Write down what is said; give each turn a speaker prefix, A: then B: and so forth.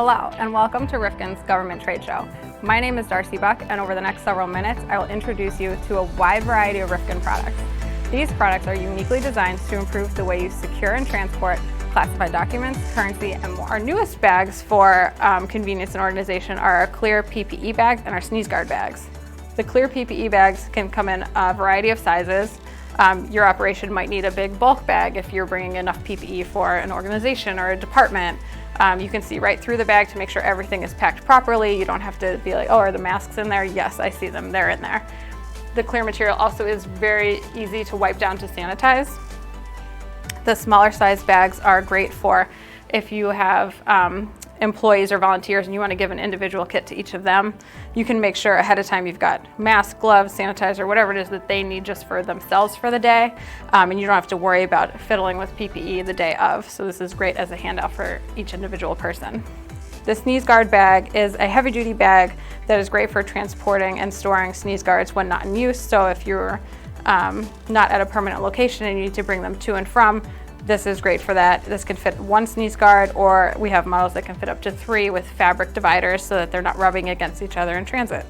A: Hello, and welcome to Rifkin's Government Trade Show. My name is Darcy Buck, and over the next several minutes, I will introduce you to a wide variety of Rifkin products. These products are uniquely designed to improve the way you secure and transport classified documents, currency, and more. Our newest bags for convenience and organization are our clear PPE bags and our sneeze guard bags. The clear PPE bags can come in a variety of sizes. Your operation might need a big bulk bag if you're bringing enough PPE for an organization or a department. You can see right through the bag to make sure everything is packed properly. You don't have to be like, oh, are the masks in there? Yes, I see them, they're in there. The clear material also is very easy to wipe down to sanitize. The smaller size bags are great for if you have employees or volunteers and you want to give an individual kit to each of them. You can make sure ahead of time you've got masks, gloves, sanitizer, whatever it is that they need just for themselves for the day, and you don't have to worry about fiddling with PPE the day of. So this is great as a handout for each individual person. The sneeze guard bag is a heavy duty bag that is great for transporting and storing sneeze guards when not in use. So if you're not at a permanent location and you need to bring them to and from, this is great for that. This can fit one sneeze guard, or we have models that can fit up to 3 with fabric dividers so that they're not rubbing against each other in transit.